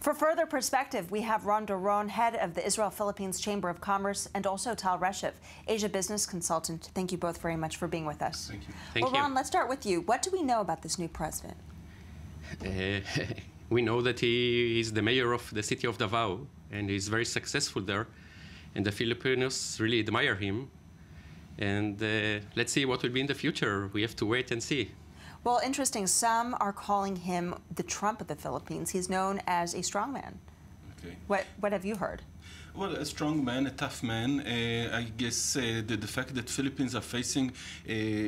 For further perspective, we have Ron Doron, head of the Israel-Philippines Chamber of Commerce, and also Tal Reshef, Asia business consultant. Thank you both very much for being with us. Thank you. Well, Ron, let's start with you. What do we know about this new president? We know that he is the mayor of the city of Davao, and he's very successful there. And the Filipinos really admire him. And let's see what will be in the future. We have to wait and see. Well, interesting. Some are calling him the Trump of the Philippines. He's known as a strongman. Okay. What have you heard? Well, a strong man, a tough man. I guess the fact that Philippines are facing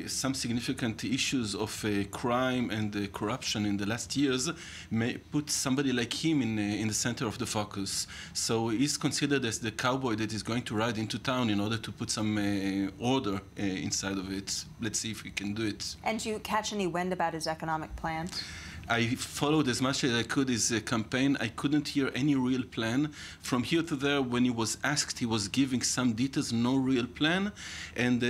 some significant issues of crime and corruption in the last years may put somebody like him in the center of the focus. So he's considered as the cowboy that is going to ride into town in order to put some order inside of it. Let's see if we can do it. And do you catch any wind about his economic plan? I followed as much as I could his campaign. I couldn't hear any real plan. From here to there, when he was asked, he was giving some details, no real plan. And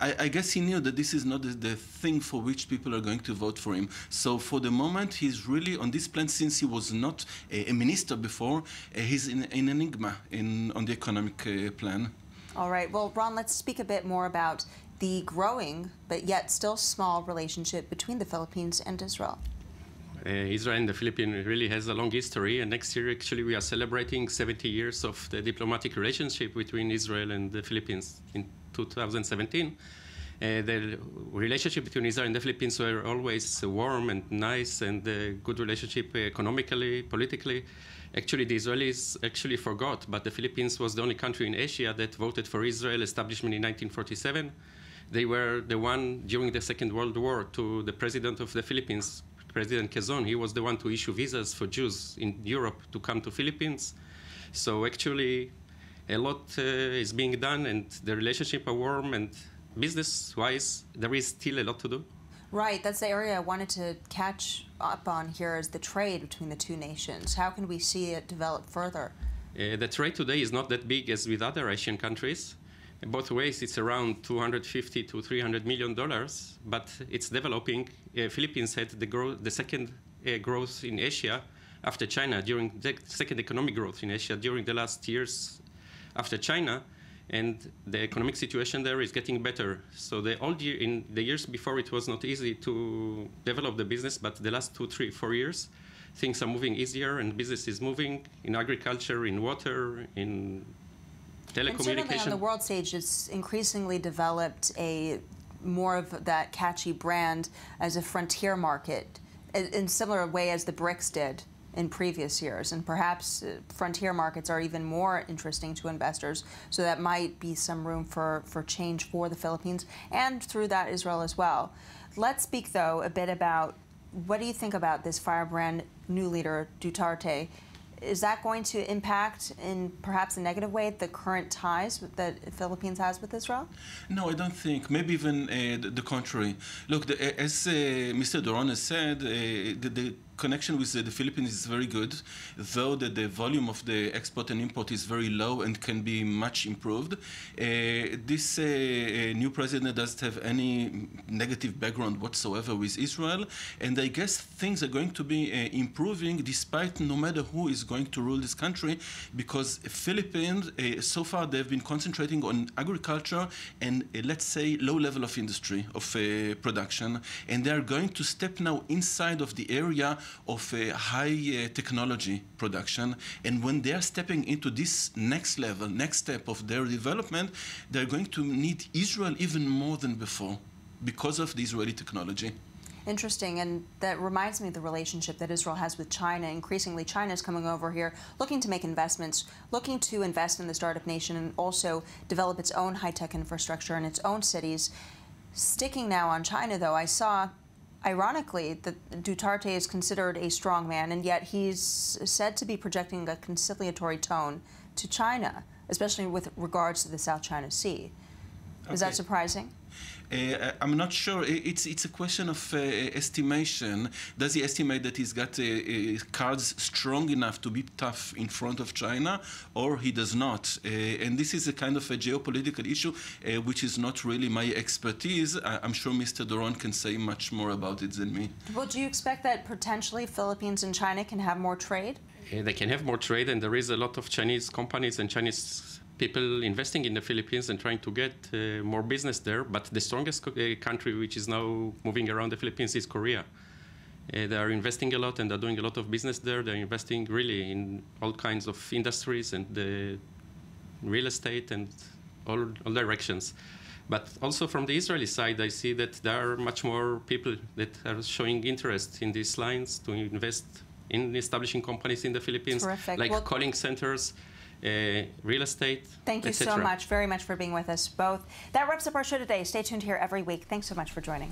I guess he knew that this is not the thing for which people are going to vote for him. So for the moment, he's really on this plan, since he was not a minister before, he's in an enigma on the economic plan. All right. Well, Ron, let's speak a bit more about the growing, but yet still small, relationship between the Philippines and Israel. Israel and the Philippines really has a long history, and next year actually we are celebrating 70 years of the diplomatic relationship between Israel and the Philippines in 2017. The relationship between Israel and the Philippines were always warm and nice, and a good relationship economically, politically. Actually, the Israelis actually forgot, but the Philippines was the only country in Asia that voted for Israel establishment in 1947. They were the one during the Second World War to the president of the Philippines, President Quezon. He was the one to issue visas for Jews in Europe to come to Philippines. So actually, a lot is being done, and the relationship are warm, and business-wise, there is still a lot to do. Right, that's the area I wanted to catch up on here, is the trade between the two nations. How can we see it develop further? The trade today is not that big as with other Asian countries. In both ways, it's around $250 to $300 million, but it's developing. Philippines had the second growth in Asia after China, during the second economic growth in Asia during the last years after China, and the economic situation there is getting better. So in the years before, it was not easy to develop the business, but the last 2, 3, 4 years, things are moving easier, and business is moving in agriculture, in water, in telecommunication. And certainly on the world stage, it's increasingly developed more of that catchy brand as a frontier market in similar way as the BRICS did in previous years. And perhaps frontier markets are even more interesting to investors, so that might be some room for change for the Philippines and through that Israel as well. Let's speak, though, a bit about what do you think about this firebrand new leader, Duterte? Is that going to impact in perhaps a negative way the current ties that the Philippines has with Israel? No, I don't think. Maybe even the contrary. Look, as Mr. Doron has said, the connection with the Philippines is very good, though the volume of the export and import is very low and can be much improved. This new president doesn't have any negative background whatsoever with Israel, and I guess things are going to be improving despite no matter who is going to rule this country, because Philippines, so far they've been concentrating on agriculture and let's say low level of industry, of production, and they're going to step now inside of the area of high technology production. And when they're stepping into this next level, next step of their development, they're going to need Israel even more than before because of the Israeli technology. Interesting, and that reminds me of the relationship that Israel has with China. Increasingly, China is coming over here, looking to make investments, looking to invest in the startup nation and also develop its own high-tech infrastructure in its own cities. Sticking now on China, though, I saw, ironically, that Duterte is considered a strong man, and yet he's said to be projecting a conciliatory tone to China, especially with regards to the South China Sea. Is that surprising? I'm not sure. It's a question of estimation. Does he estimate that he's got cards strong enough to be tough in front of China, or he does not? And this is a kind of a geopolitical issue, which is not really my expertise. I'm sure Mr. Doron can say much more about it than me. Well, do you expect that potentially Philippines and China can have more trade? They can have more trade, and there is a lot of Chinese companies and Chinese people investing in the Philippines and trying to get more business there. But the strongest country which is now moving around the Philippines is Korea. They are investing a lot and they're doing a lot of business there. They're investing really in all kinds of industries and real estate and all directions. But also from the Israeli side, I see that there are much more people that are showing interest in these lines to invest in establishing companies in the Philippines, Terrific. like calling centers, real estate. Thank you so much, very much for being with us both. That wraps up our show today. Stay tuned here every week. Thanks so much for joining.